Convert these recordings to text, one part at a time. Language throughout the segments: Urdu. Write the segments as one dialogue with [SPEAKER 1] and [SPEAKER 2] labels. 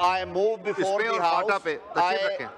[SPEAKER 1] I move before the house.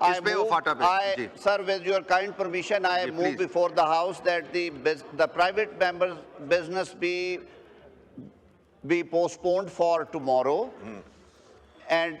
[SPEAKER 1] Sir, with your kind permission, I move before the house that the private members' business be postponed for tomorrow. And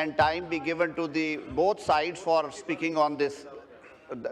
[SPEAKER 1] and time be given to the both sides for speaking on this,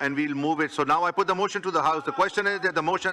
[SPEAKER 2] and we'll move it. So now I put the motion to the house. The question is that the motion,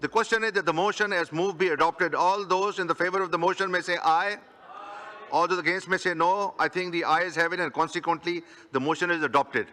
[SPEAKER 2] The question is that the motion as moved be adopted. All those in the favor of the motion may say aye. All those against may say no. I think the ayes have it and consequently the motion is adopted.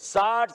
[SPEAKER 3] 60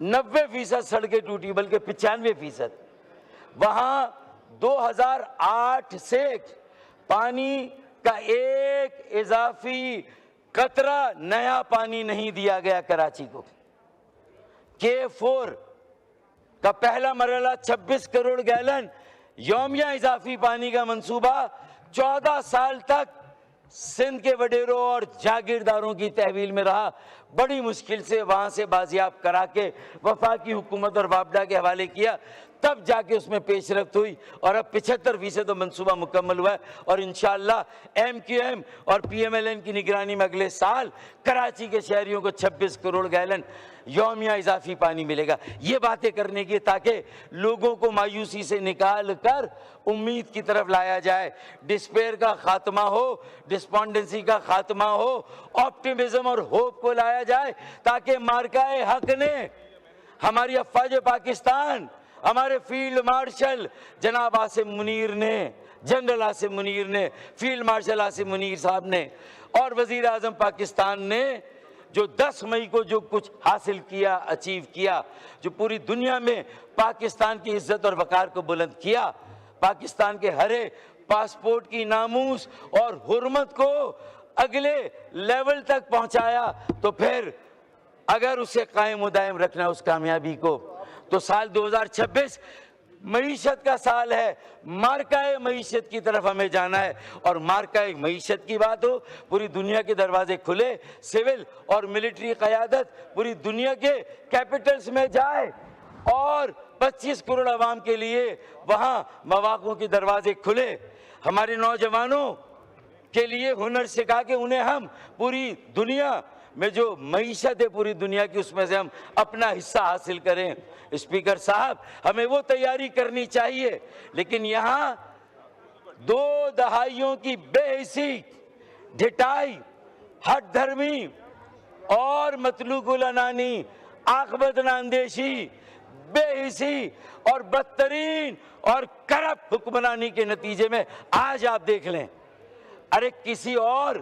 [SPEAKER 3] 90% سڑکیں ٹوٹی، بلکہ 95%. وہاں 2008 سے پانی کا ایک اضافی قطرہ نیا پانی نہیں دیا گیا کراچی کو. K4 کا پہلا مرحلہ 26 کروڑ گیلن یومیہ اضافی پانی کا منصوبہ 14 سال تک سندھ کے وڈیروں اور جاگیرداروں کی تحویل میں رہا. بڑی مشکل سے وہاں سے بازیاب کرا کے وفاقی حکومت اور وابڈا کے حوالے کیا، تب جا کے اس میں پیش رفت ہوئی، اور اب 75% منصوبہ مکمل ہوا ہے. اور انشاءاللہ MQM اور PMLN کی نگرانی میں اگلے سال کراچی کے شہریوں کو 26 کروڑ گیلن یومیہ اضافی پانی ملے گا. یہ باتیں کرنے کی تاکہ لوگوں کو مایوسی سے نکال کر امید کی طرف لایا جائے، ڈسپیئر کا خاتمہ ہو، ڈسپونڈنسی کا خاتمہ ہو، آپٹیمزم اور ہوپ کو لایا جائے، تاکہ مارکہ حق نے، ہماری افواج پاکستان، ہمارے فیلڈ مارشل جناب عاصم منیر نے، جنرل عاصم منیر نے، فیلڈ مارشل عاصم منیر صاحب نے، اور وزیر اعظم پاکستان نے جو 10 مئی کو جو کچھ حاصل کیا، اچیو کیا، جو پوری دنیا میں پاکستان کی عزت اور وقار کو بلند کیا، پاکستان کے ہر پاسپورٹ کی ناموس اور حرمت کو اگلے لیول تک پہنچایا، تو پھر اگر اسے قائم و دائم رکھنا اس کامیابی کو، تو سال 2026 معیشت کا سال ہے. مارکہ معیشت کی طرف ہمیں جانا ہے، اور مارکہ معیشت کی بات ہو، پوری دنیا کے دروازے کھلے، سول اور ملٹری قیادت پوری دنیا کے کیپٹلز میں جائے، اور 25 کروڑ عوام کے لیے وہاں مواقع کے دروازے کھلے. ہمارے نوجوانوں کے لیے ہنر سکھا کے انہیں ہم پوری دنیا میں جو معیشت ہے پوری دنیا کی، اس میں سے ہم اپنا حصہ حاصل کریں. اسپیکر صاحب، ہمیں وہ تیاری کرنی چاہیے، لیکن یہاں 2 دہائیوں کی بے حسی، ڈھٹائی، ہٹ دھرمی اور مطلوق العنانی، عاقبت اندیشی، بے حسی اور بدترین اور کرپٹ حکمرانی کے نتیجے میں آج آپ دیکھ لیں، ارے کسی اور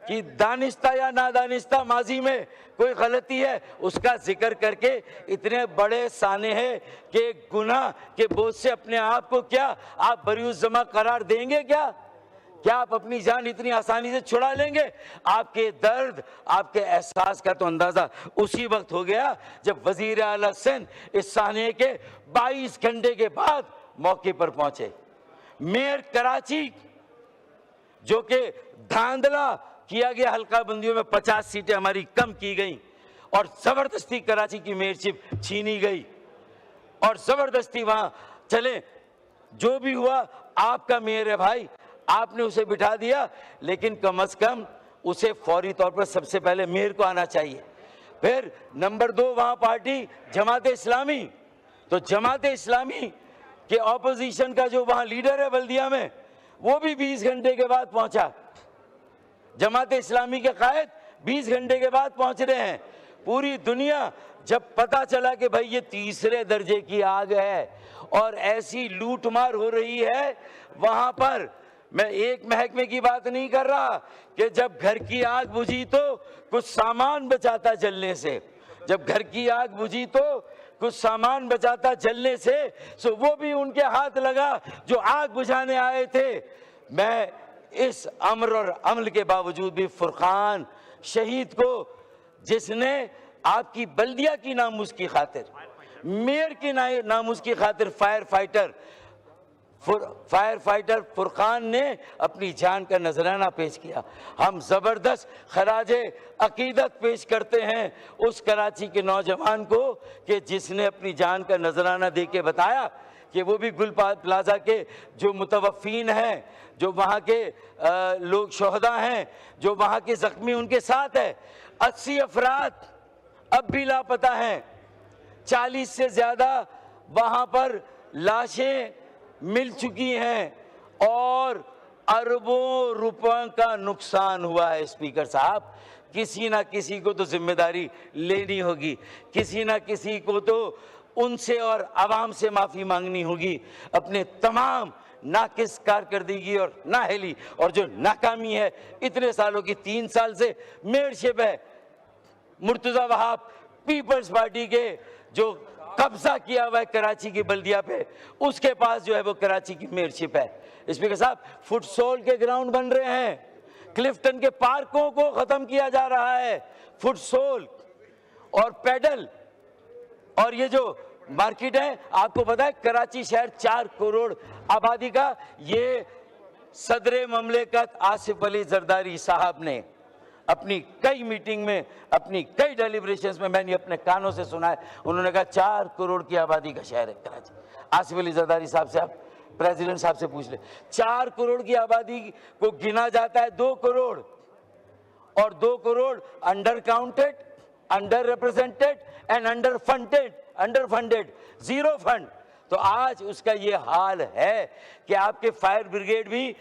[SPEAKER 3] کہ دانستہ یا نادانستہ ماضی میں کوئی غلطی ہے، اس کا ذکر کر کے اتنے بڑے سانے ہیں کہ گناہ کے بوجھ سے اپنے آپ کو کیا آپ بری الذمہ قرار دیں گے؟ کیا آپ اپنی جان اتنی آسانی سے چھڑا لیں گے؟ آپ کے درد، آپ کے احساس کا تو اندازہ اسی وقت ہو گیا جب وزیر اعلیٰ سندھ اس سانے کے 22 گھنٹے کے بعد موقع پر پہنچے. میئر کراچی جو کہ دھاندلا کیا گیا، حلقہ بندیوں میں 50 سیٹیں ہماری کم کی گئیں، اور زبردستی کراچی کی میئرشپ چھینی گئی، اور زبردستی وہاں چلے. جو بھی ہوا آپ کا میئر ہے بھائی، آپ نے اسے بٹھا دیا، لیکن کم از کم اسے فوری طور پر سب سے پہلے میئر کو آنا چاہیے. پھر نمبر 2 وہاں پارٹی جماعت اسلامی، تو جماعت اسلامی کہ اپوزیشن کا جو وہاں لیڈر ہے بلدیہ میں، وہ بھی 20 گھنٹے کے بعد پہنچا. جماعت اسلامی کے قائد 20 گھنٹے کے بعد پہنچ رہے ہیں. پوری دنیا جب پتا چلا کہ بھائی یہ تیسرے درجے کی آگ ہے اور ایسی لوٹ مار ہو رہی ہے وہاں پر، میں ایک محکمے کی بات نہیں کر رہا کہ جب گھر کی آگ بجھی تو کچھ سامان بچاتا جلنے سے، جب گھر کی آگ بجھی تو کچھ سامان بچاتا جلنے سے، سو وہ بھی ان کے ہاتھ لگا جو آگ بجھانے آئے تھے. میں اس امر اور عمل کے باوجود بھی فرقان شہید کو، جس نے آپ کی بلدیہ کی ناموس کی خاطر، میئر کی ناموس کی خاطر فائر فائٹر فرقان نے اپنی جان کا نذرانہ پیش کیا. ہم زبردست خراج عقیدت پیش کرتے ہیں اس کراچی کے نوجوان کو کہ جس نے اپنی جان کا نذرانہ دے کے بتایا کہ وہ بھی گل پلازہ کے جو متوفین ہیں، جو وہاں کے لوگ شہداء ہیں، جو وہاں کے زخمی ان کے ساتھ ہے. 80 افراد اب بھی لاپتہ ہیں، 40 سے زیادہ وہاں پر لاشیں مل چکی ہیں، اور اربوں روپوں کا نقصان ہوا ہے. اسپیکر صاحب، کسی نہ کسی کو تو ذمہ داری لینی ہوگی، کسی نہ کسی کو تو ان سے اور عوام سے معافی مانگنی ہوگی. اپنے تمام ناقص کارکردگی اور نااہلی اور جو ناکامی ہے اتنے سالوں کی، 3 سال سے میئرشپ ہے مرتضی وہاب پیپلز پارٹی کے جو قبضہ کیا ہوا ہے کراچی کی بلدیہ پہ، اس کے پاس جو ہے وہ کراچی کی میئرشپ ہے۔ اسپیکر صاحب، فٹ سول کے گراؤنڈ بن رہے ہیں، کلفٹن کے پارکوں کو ختم کیا جا رہا ہے، فٹ سول اور پیڈل، اور یہ جو مارکیٹ ہے، آپ کو پتا ہے کراچی شہر 4 کروڑ آبادی کا، یہ صدر مملکت آصف علی زرداری صاحب نے اپنی کئی میٹنگ میں، اپنی کئی ڈیلیبریشنز میں نے اپنے کانوں سے سنا ہے، انہوں نے کہا 4 کروڑ کی آبادی کا شہر ہے کراچی۔ آصف علی زرداری صاحب سے آپ پریزیڈنٹ صاحب سے پوچھ لیں، 4 کروڑ کی آبادی کو گنا جاتا ہے 2 کروڑ، اور 2 crore under counted, under represented and under funded, zero fund. تو آج اس کا یہ حال ہے کہ آپ کے فائر بریگیڈ بھی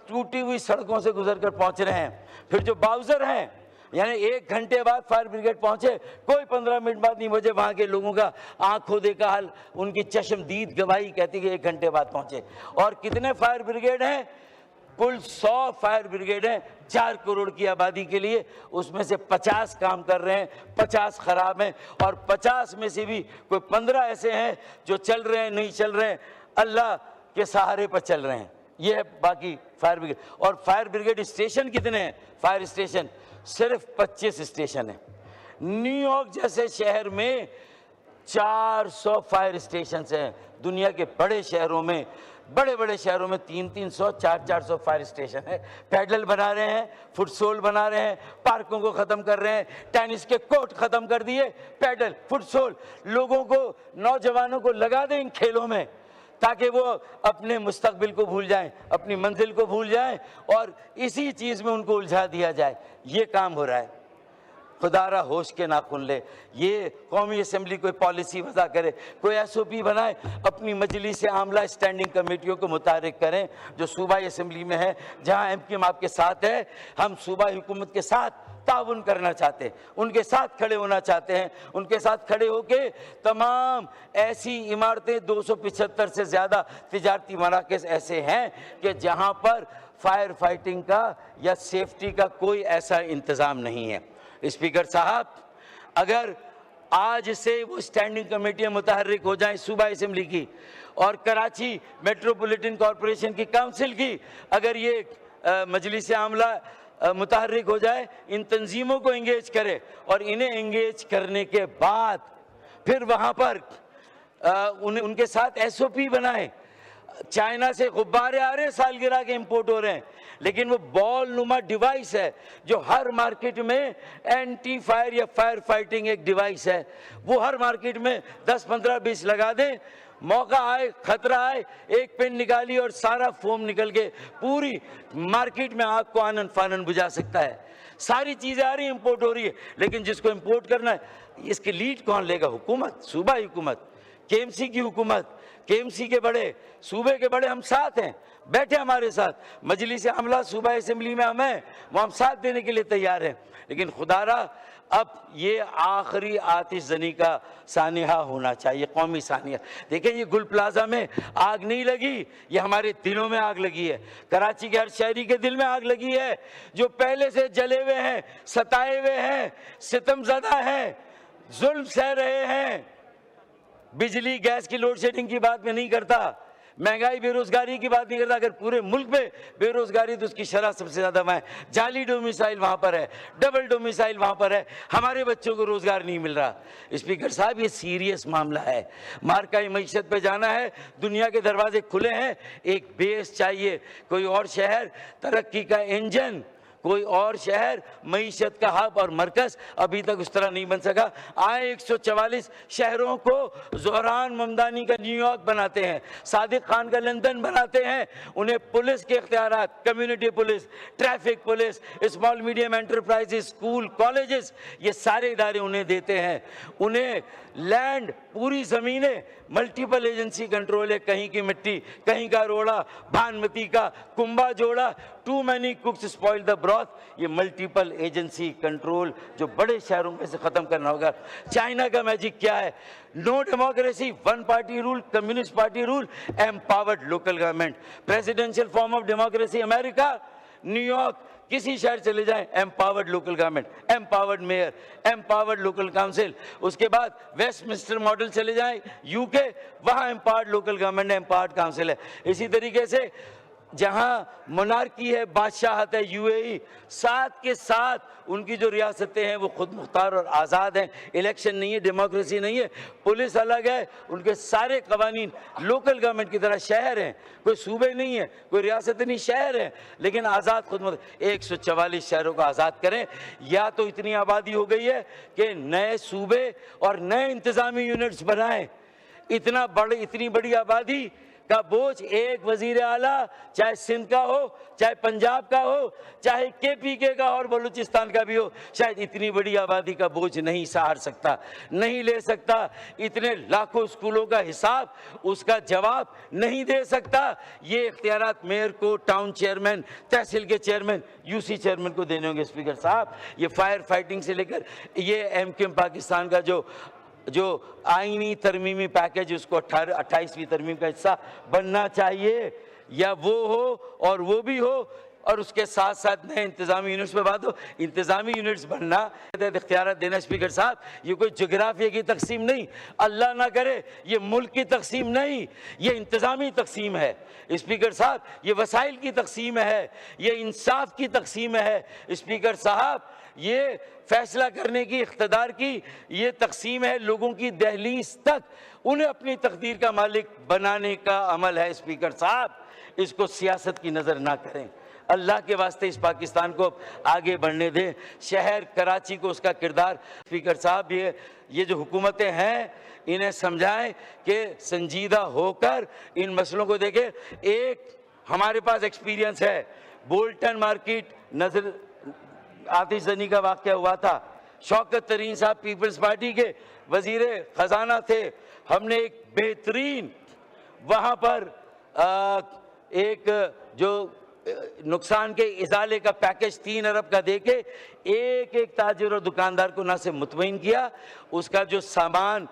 [SPEAKER 3] ٹوٹی ہوئی سڑکوں سے گزر کر پہنچ رہے ہیں۔ پھر جو باؤزر ہیں، یعنی 1 گھنٹے بعد فائر بریگیڈ پہنچے، کوئی 15 منٹ بعد نہیں، مجھے وہاں کے لوگوں کا آنکھوں دیکھا حال، ان کی چشمدید گواہی کہتی کہ 1 گھنٹے بعد پہنچے۔ اور کتنے فائر بریگیڈ ہیں؟ کل 100 فائر بریگیڈ ہیں 4 کروڑ کی آبادی کے لیے، اس میں سے 50 کام کر رہے ہیں، 50 خراب ہیں، اور 50 میں سے بھی کوئی 15 ایسے ہیں جو چل رہے ہیں، نہیں چل رہے ہیں، اللہ کے سہارے پر چل رہے ہیں۔ یہ ہے باقی فائر بریگیڈ۔ اور فائر بریگیڈ اسٹیشن کتنے ہیں؟ فائر اسٹیشن صرف 25 اسٹیشن ہیں۔ نیو یارک جیسے شہر میں 400 فائر اسٹیشنز ہیں۔ دنیا کے بڑے شہروں میں، بڑے شہروں میں 300 400 فائر اسٹیشن ہے۔ پیڈل بنا رہے ہیں، فٹ سول بنا رہے ہیں، پارکوں کو ختم کر رہے ہیں، ٹینس کے کورٹ ختم کر دیے، پیڈل، فٹ سول، لوگوں کو، نوجوانوں کو لگا دیں ان کھیلوں میں تاکہ وہ اپنے مستقبل کو بھول جائیں، اپنی منزل کو بھول جائیں، اور اسی چیز میں ان کو الجھا دیا جائے۔ یہ کام ہو رہا ہے۔ خدا را ہوش کے ناخن لے، یہ قومی اسمبلی کوئی پالیسی وضع کرے، کوئی ایس او پی بنائے، اپنی مجلس عاملہ اسٹینڈنگ کمیٹیوں کو متحرک کریں جو صوبائی اسمبلی میں ہے، جہاں ایم کیو ایم آپ کے ساتھ ہے۔ ہم صوبائی حکومت کے ساتھ تعاون کرنا چاہتے ہیں، ان کے ساتھ کھڑے ہونا چاہتے ہیں، ان کے ساتھ کھڑے ہو کے تمام ایسی عمارتیں، 275 سے زیادہ تجارتی مراکز ایسے ہیں کہ جہاں پر فائر فائٹنگ کا یا سیفٹی کا کوئی ایسا انتظام نہیں ہے۔ اسپیکر صاحب، اگر آج سے وہ اسٹینڈنگ کمیٹیاں متحرک ہو جائیں صوبائی اسمبلی کی اور کراچی میٹروپولیٹن کارپوریشن کی کونسل کی، اگر یہ مجلس عاملہ متحرک ہو جائے، ان تنظیموں کو انگیج کرے، اور انہیں انگیج کرنے کے بعد پھر وہاں پر ان کے ساتھ ایس او پی بنائیں۔ چائنا سے غبارے آ رہے ہیں، سالگرہ کے امپورٹ ہو رہے ہیں، لیکن وہ بال نما ڈیوائس ہے جو ہر مارکیٹ میں اینٹی فائر یا فائر فائٹنگ ایک ڈیوائس ہے، وہ ہر مارکیٹ میں 10 15 20 لگا دیں، موقع آئے، خطرہ آئے، ایک پن نکالی اور سارا فوم نکل کے پوری مارکیٹ میں آگ کو آنن فانن بجھا سکتا ہے۔ ساری چیزیں آ رہی ہیں، امپورٹ ہو رہی ہے، لیکن جس کو امپورٹ کرنا ہے، اس کی لیڈ کون لے گا؟ حکومت، صوبائی حکومت، کے ایم سی کی حکومت، کے ایم سی کے بڑے، صوبے کے بڑے ہم ساتھ ہیں، بیٹھے ہمارے ساتھ، مجلس عاملہ صوبائی اسمبلی میں ہم ہیں، وہ ہم ساتھ دینے کے لیے تیار ہیں۔ لیکن خدا را اب یہ آخری آتش زنی کا سانحہ ہونا چاہیے، قومی سانحہ۔ دیکھیں، یہ گل پلازہ میں آگ نہیں لگی، یہ ہمارے دلوں میں آگ لگی ہے، کراچی کے ہر شہری کے دل میں آگ لگی ہے، جو پہلے سے جلے ہوئے ہیں، ستائے ہوئے ہیں، ستم زدہ ہیں، ظلم سہ رہے ہیں۔ بجلی گیس کی لوڈ شیڈنگ کی بات میں نہیں کرتا، مہنگائی بے روزگاری کی بات نہیں کرتا، اگر پورے ملک میں بے روزگاری تو اس کی شرح سب سے زیادہ وہاں ہے، جعلی ڈومیسائل وہاں پر ہے، ڈبل ڈومیسائل وہاں پر ہے، ہمارے بچوں کو روزگار نہیں مل رہا۔ اسپیکر صاحب، یہ سیریس معاملہ ہے، مارکائی معیشت پہ جانا ہے، دنیا کے دروازے کھلے ہیں، ایک بیس چاہیے، کوئی اور شہر ترقی کا انجن، کوئی اور شہر معیشت کا ہب اور مرکز ابھی تک اس طرح نہیں بن سکا۔ آئے 144 شہروں کو زہران ممدانی کا نیو یارک بناتے ہیں، صادق خان کا لندن بناتے ہیں، انہیں پولیس کے اختیارات، community police, traffic police, small medium enterprise, school, colleges, یہ سارے ادارے انہیں دیتے ہیں، انہیں لینڈ، پوری زمینیں، ملٹیپل ایجنسی کنٹرول ہے، کہیں کی مٹی، کہیں کا روڑا، بھانمتی کا کنبا جوڑا، too many cooks spoil the broth, یہ ملٹیپل ایجنسی کنٹرول جو بڑے شہروں میں سے ختم کرنا ہوگا۔ چائنا کا میجک کیا ہے؟ No democracy, one party rule, communist party rule, empowered local government, presidential form of democracy America, New York کسی شہر چلے جائیں empowered local government, empowered mayor, empowered local council. اس کے بعد ویسٹ منسٹر ماڈل چلے جائیں یو کے, وہاں ایمپاورڈ لوکل گورنمنٹ ہے, ایمپاورڈ کاؤنسل ہے. اسی طریقے سے جہاں منارکی ہے, بادشاہت ہے, یو اے ای, ساتھ کے ساتھ ان کی جو ریاستیں ہیں وہ خود مختار اور آزاد ہیں. الیکشن نہیں ہے, ڈیموکریسی نہیں ہے, پولیس الگ ہے, ان کے سارے قوانین لوکل گورنمنٹ کی طرح. شہر ہیں, کوئی صوبے نہیں ہے, کوئی ریاست نہیں, شہر ہیں لیکن آزاد خود مختار. 144 شہروں کو آزاد کریں. یا تو اتنی آبادی ہو گئی ہے کہ نئے صوبے اور نئے انتظامی یونٹس بنائیں. اتنی بڑی آبادی کا بوجھ ایک وزیر اعلیٰ, چاہے سندھ کا ہو, چاہے پنجاب کا ہو, چاہے کے پی کے کا اور بلوچستان کا بھی ہو, شاید اتنی بڑی آبادی کا بوجھ نہیں سہار سکتا, نہیں لے سکتا. اتنے لاکھوں اسکولوں کا حساب, اس کا جواب نہیں دے سکتا. یہ اختیارات میئر کو, ٹاؤن چیئرمین, تحصیل کے چیئرمین, یو سی چیئرمین کو دینے ہوں گے. اسپیکر صاحب, یہ فائر فائٹنگ سے لے کر یہ ایم کیو ایم پاکستان کا جو آئینی ترمیمی پیکج, اس کو 28ویں ترمیم کا حصہ بننا چاہیے. یا وہ ہو اور وہ بھی ہو, اور اس کے ساتھ ساتھ نئے انتظامی یونٹس پہ بات ہو. انتظامی یونٹس بننا, اختیارات دینا اسپیکر صاحب, یہ کوئی جغرافیہ کی تقسیم نہیں, اللہ نہ کرے یہ ملک کی تقسیم نہیں, یہ انتظامی تقسیم ہے. اسپیکر صاحب, یہ وسائل کی تقسیم ہے, یہ انصاف کی تقسیم ہے. اسپیکر صاحب, یہ فیصلہ کرنے کی, اقتدار کی یہ تقسیم ہے, لوگوں کی دہلیز تک انہیں اپنی تقدیر کا مالک بنانے کا عمل ہے. اسپیکر صاحب, اس کو سیاست کی نظر نہ کریں. اللہ کے واسطے اس پاکستان کو آگے بڑھنے دیں. شہر کراچی کو اس کا کردار. اسپیکر صاحب, یہ جو حکومتیں ہیں انہیں سمجھائیں کہ سنجیدہ ہو کر ان مسئلوں کو دیکھیں. ایک ہمارے پاس ایکسپیرینس ہے, بولٹن مارکیٹ نظر آتش زنی کا واقعہ ہوا تھا. شوکت ترین صاحب پیپلز پارٹی کے وزیر خزانہ تھے. ہم نے ایک بہترین وہاں پر ایک جو نقصان کے ازالے کا پیکج 3 ارب کا دے کے ایک تاجر اور دکاندار کو نہ سے مطمئن کیا, اس کا جو سامان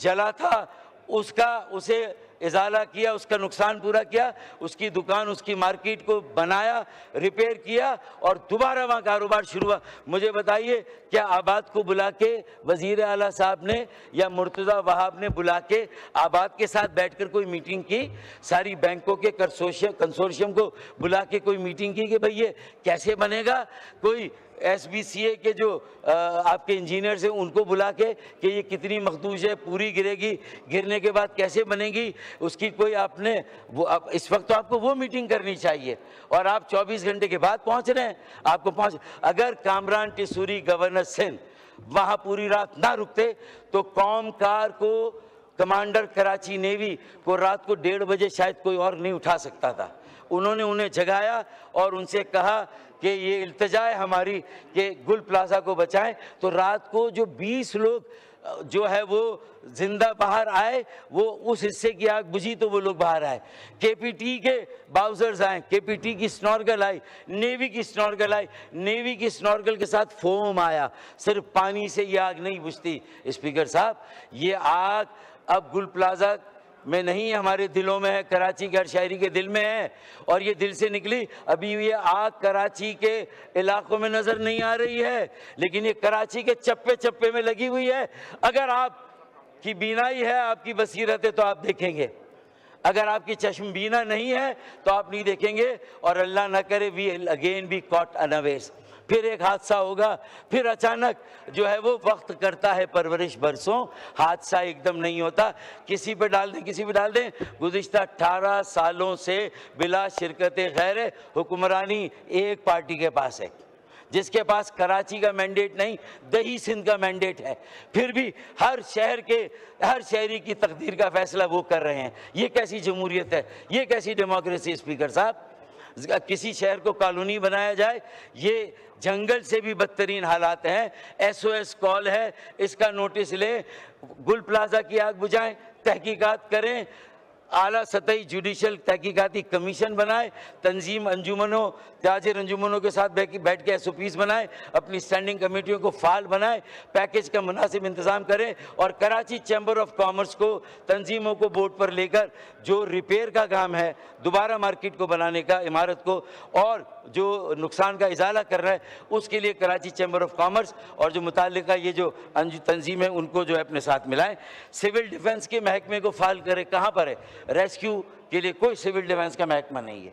[SPEAKER 3] جلا تھا اسے ازالہ کیا, اس کا نقصان پورا کیا, اس کی دکان, اس کی مارکیٹ کو بنایا, ریپیئر کیا اور دوبارہ وہاں کاروبار شروع ہوا. مجھے بتائیے, کیا آباد کو بلا کے وزیر اعلیٰ صاحب نے یا مرتضی وہاب نے بلا کے آباد کے ساتھ بیٹھ کر کوئی میٹنگ کی؟ ساری بینکوں کے کنسورشیم کو بلا کے کوئی میٹنگ کی کہ بھئی یہ کیسے بنے گا؟ کوئی ایس بی سی اے کے جو آپ کے انجینئرز ہیں ان کو بلا کے کہ یہ کتنی مخدوش ہے, پوری گرے گی, گرنے کے بعد کیسے بنے گی, اس کی کوئی آپ نے اس وقت تو آپ کو وہ میٹنگ کرنی چاہیے, اور آپ 24 گھنٹے کے بعد پہنچ رہے ہیں. آپ کو اگر کامران ٹیسوری گورنر سندھ وہاں پوری رات نہ رکتے تو قوم کار کو, کمانڈر کراچی نیوی کو رات کو 1:30 بجے شاید کوئی اور نہیں اٹھا سکتا تھا. انہیں جگایا اور ان سے کہا کہ یہ التجا ہے ہماری کہ گل پلازا کو بچائیں. تو رات کو جو 20 لوگ جو ہے وہ زندہ باہر آئے, وہ اس حصے کی آگ بجھی تو وہ لوگ باہر آئے. کے پی ٹی کے باؤزرز آئیں, کے پی ٹی کی سنورگل آئی, نیوی کی سنورگل آئی, نیوی کی سنورگل کے ساتھ فوم آیا. صرف پانی سے یہ آگ نہیں بجھتی. اسپیکر صاحب, یہ آگ اب گل پلازا میں نہیں, ہمارے دلوں میں ہے, کراچی کے ہر شہری کے دل میں ہے, اور یہ دل سے نکلی. ابھی یہ آگ کراچی کے علاقوں میں نظر نہیں آ رہی ہے, لیکن یہ کراچی کے چپے چپے میں لگی ہوئی ہے. اگر آپ کی بینائی ہے, آپ کی بصیرت ہے تو آپ دیکھیں گے, اگر آپ کی چشم بینا نہیں ہے تو آپ نہیں دیکھیں گے. اور اللہ نہ کرے وی اگین بی کاٹ انویئرز, پھر ایک حادثہ ہوگا, پھر اچانک جو ہے وہ وقت کرتا ہے پرورش برسوں. حادثہ ایک دم نہیں ہوتا, کسی پہ ڈال دیں کسی پہ ڈال دیں. گزشتہ 18 سالوں سے بلا شرکت غیر حکمرانی ایک پارٹی کے پاس ہے, جس کے پاس کراچی کا مینڈیٹ نہیں, دہی سندھ کا مینڈیٹ ہے. پھر بھی ہر شہری کی تقدیر کا فیصلہ وہ کر رہے ہیں. یہ کیسی جمہوریت ہے, یہ کیسی ڈیموکریسی؟ اسپیکر صاحب, کسی شہر کو کالونی بنایا جائے, یہ جنگل سے بھی بدترین حالات ہیں. ایس او ایس کال ہے, اس کا نوٹس لیں, گل پلازا کی آگ بجھائیں, تحقیقات کریں, اعلیٰ سطحی جوڈیشل تحقیقاتی کمیشن بنائے, تنظیم انجمنوں, تاجر انجمنوں کے ساتھ بیٹھ کے ایس او پیز بنائے, اپنی اسٹینڈنگ کمیٹیوں کو فعال بنائے, پیکج کا مناسب انتظام کریں, اور کراچی چیمبر آف کامرس کو, تنظیموں کو بورڈ پر لے کر جو ریپیئر کا کام ہے, دوبارہ مارکیٹ کو بنانے کا, عمارت کو, اور جو نقصان کا ازالہ کر رہا ہے اس کے لیے کراچی چیمبر آف کامرس اور جو متعلقہ یہ جو تنظیم ہے ان کو جو ہے اپنے ساتھ ملائیں. سول ڈیفنس کے محکمے کو فعال کرے. کہاں پر ہے؟ ریسکیو کے لیے کوئی سول ڈیفنس کا محکمہ نہیں ہے,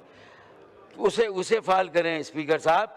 [SPEAKER 3] اسے فعال کریں اسپیکر صاحب.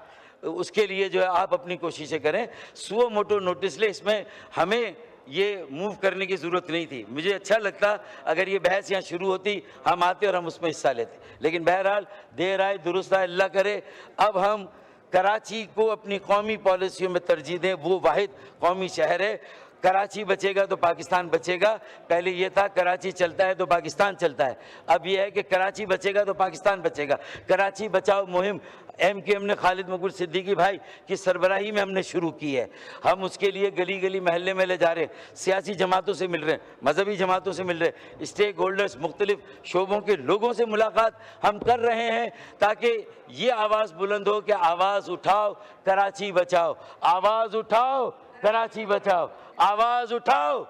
[SPEAKER 3] اس کے لیے جو ہے آپ اپنی کوششیں کریں. سو موٹو نوٹس لے, اس میں ہمیں یہ موو کرنے کی ضرورت نہیں تھی. مجھے اچھا لگتا اگر یہ بحث یہاں شروع ہوتی, ہم آتے اور ہم اس میں حصہ لیتے, لیکن بہرحال دیر آئے درست آئے, اللہ کرے اب ہم کراچی کو اپنی قومی پالیسیوں میں ترجیح دیں. وہ واحد قومی شہر ہے. کراچی بچے گا تو پاکستان بچے گا. پہلے یہ تھا کراچی چلتا ہے تو پاکستان چلتا ہے, اب یہ ہے کہ کراچی بچے گا تو پاکستان بچے گا. کراچی بچاؤ مہم ایم کیو ایم نے خالد مقبول صدیقی بھائی کی سربراہی میں ہم نے شروع کی ہے. ہم اس کے لیے گلی گلی محلے میں لے جا رہے ہیں, سیاسی جماعتوں سے مل رہے ہیں, مذہبی جماعتوں سے مل رہے ہیں, اسٹیک ہولڈرز مختلف شعبوں کے لوگوں سے ملاقات ہم کر رہے ہیں تاکہ یہ آواز بلند ہو کہ آواز اٹھاؤ کراچی بچاؤ, آواز اٹھاؤ کراچی بچاؤ, آواز اٹھاؤ,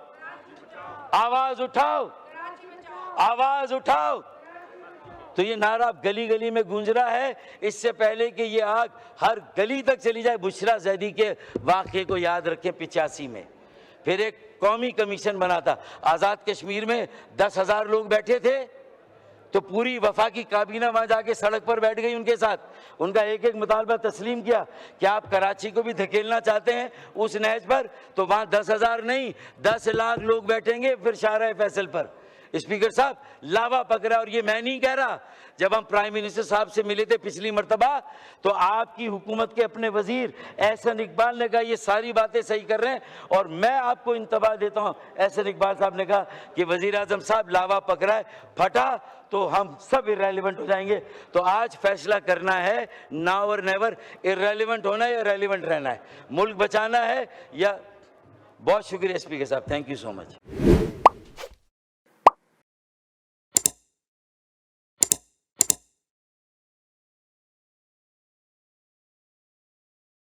[SPEAKER 3] آواز اٹھاؤ, آواز اٹھاؤ. تو یہ نعرہ اب گلی گلی میں گونج رہا ہے. اس سے پہلے کہ یہ آگ ہر گلی تک چلی جائے, بشرا زیدی کے واقعے کو یاد رکھیں. 85 میں پھر ایک قومی کمیشن بنا تھا. آزاد کشمیر میں 10,000 لوگ بیٹھے تھے تو پوری وفاقی کابینہ وہاں جا کے سڑک پر بیٹھ گئی ان کے ساتھ. ان کا ایک ایک مطالبہ تسلیم کیا کہ آپ کراچی کو بھی دھکیلنا چاہتے ہیں اس نہج پر, تو وہاں 10,000 نہیں 10 لاکھ لوگ بیٹھیں گے پھر شاہراہ فیصل پر. اسپیکر صاحب لاوا پکڑا, اور یہ میں نہیں کہہ رہا. جب ہم پرائم منسٹر صاحب سے ملے تھے پچھلی مرتبہ تو آپ کی حکومت کے اپنے وزیر احسن اقبال نے کہا یہ ساری باتیں صحیح کر رہے ہیں, اور میں آپ کو انتباہ دیتا ہوں, احسن اقبال صاحب نے کہا کہ وزیر اعظم صاحب لاوا پکڑا ہے, پھٹا تو ہم سب ارریلیونٹ ہو جائیں گے. تو آج فیصلہ کرنا ہے, ناؤ اور نیور, ارریلیونٹ ہونا ہے یا ریلیونٹ رہنا ہے, ملک بچانا ہے یا. بہت شکریہ اسپیکر صاحب, تھینک یو سو مچ.